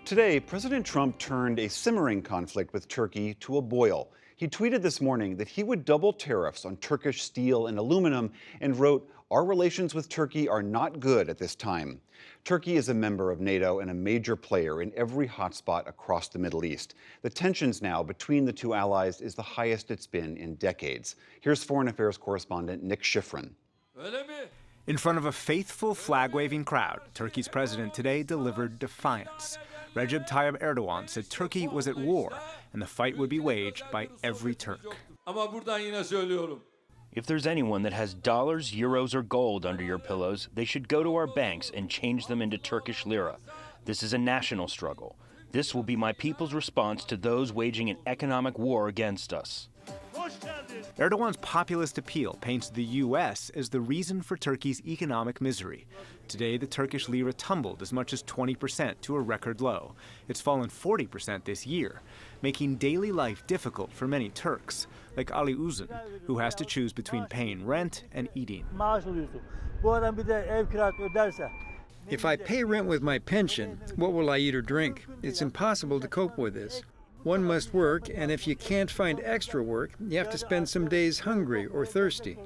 Today, President Trump turned a simmering conflict with Turkey to a boil. He tweeted this morning that he would double tariffs on Turkish steel and aluminum and wrote, "Our relations with Turkey are not good at this time." Turkey is a member of NATO and a major player in every hotspot across the Middle East. The tensions now between the two allies is the highest it's been in decades. Here's Foreign Affairs correspondent Nick Schifrin. In front of a faithful flag-waving crowd, Turkey's president today delivered defiance. Recep Tayyip Erdogan said Turkey was at war and the fight would be waged by every Turk. If there's anyone that has dollars, euros, or gold under your pillows, they should go to our banks and change them into Turkish lira. This is a national struggle. This will be my people's response to those waging an economic war against us. Erdogan's populist appeal paints the U.S. as the reason for Turkey's economic misery. Today, the Turkish lira tumbled as much as 20% to a record low. It's fallen 40% this year, making daily life difficult for many Turks, like Ali Uzun, who has to choose between paying rent and eating. If I pay rent with my pension, what will I eat or drink? It's impossible to cope with this. One must work, and if you can't find extra work, you have to spend some days hungry or thirsty.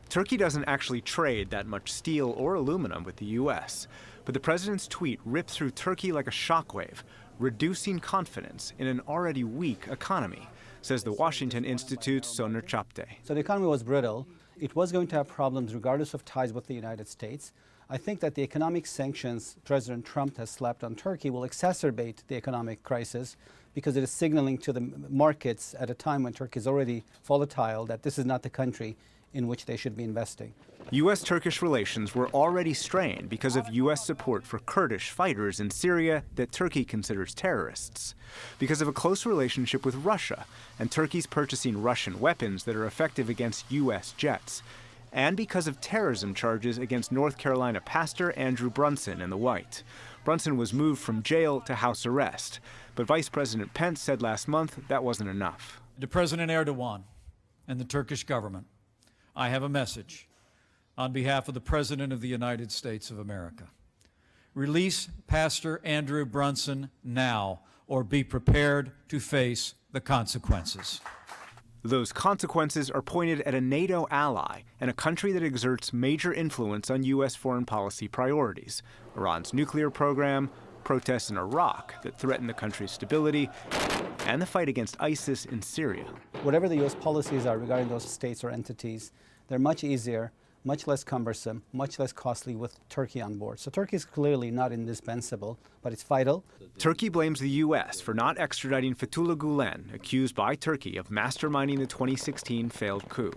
Turkey doesn't actually trade that much steel or aluminum with the U.S., but the president's tweet ripped through Turkey like a shockwave, reducing confidence in an already weak economy, says the Washington Institute's Soner Çapte. So the economy was brittle. It was going to have problems regardless of ties with the United States. I think that the economic sanctions President Trump has slapped on Turkey will exacerbate the economic crisis because it is signaling to the markets at a time when Turkey is already volatile that this is not the country in which they should be investing. U.S.-Turkish relations were already strained because of U.S. support for Kurdish fighters in Syria that Turkey considers terrorists, because of a close relationship with Russia and Turkey's purchasing Russian weapons that are effective against U.S. jets, and because of terrorism charges against North Carolina pastor Andrew Brunson in the White. Brunson was moved from jail to house arrest, but Vice President Pence said last month that wasn't enough. To President Erdogan and the Turkish government, I have a message on behalf of the President of the United States of America. Release Pastor Andrew Brunson now, or be prepared to face the consequences. Those consequences are pointed at a NATO ally and a country that exerts major influence on U.S. foreign policy priorities: Iran's nuclear program, protests in Iraq that threaten the country's stability, and the fight against ISIS in Syria. Whatever the U.S. policies are regarding those states or entities, they're much easier, much less cumbersome, much less costly with Turkey on board. So Turkey is clearly not indispensable, but it's vital. Turkey blames the U.S. for not extraditing Fethullah Gulen, accused by Turkey of masterminding the 2016 failed coup.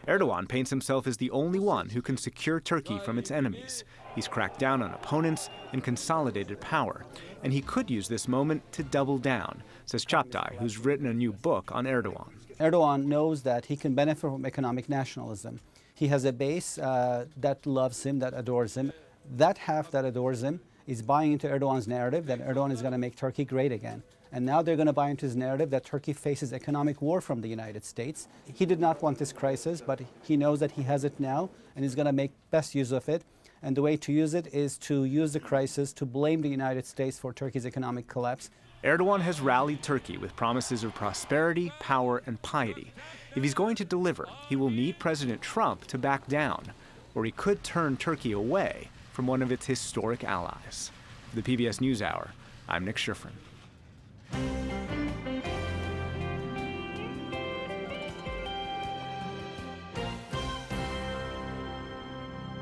Erdogan paints himself as the only one who can secure Turkey from its enemies. He's cracked down on opponents and consolidated power. And he could use this moment to double down, says Çapte, who's written a new book on Erdogan. Erdogan knows that he can benefit from economic nationalism. He has a base that loves him, that adores him. That half that adores him is buying into Erdogan's narrative that Erdogan is going to make Turkey great again. And now they're going to buy into his narrative that Turkey faces economic war from the United States. He did not want this crisis, but he knows that he has it now, and he's going to make best use of it. And the way to use it is to use the crisis to blame the United States for Turkey's economic collapse. Erdogan has rallied Turkey with promises of prosperity, power, and piety. If he's going to deliver, he will need President Trump to back down, or he could turn Turkey away from one of its historic allies. For the PBS NewsHour, I'm Nick Schifrin.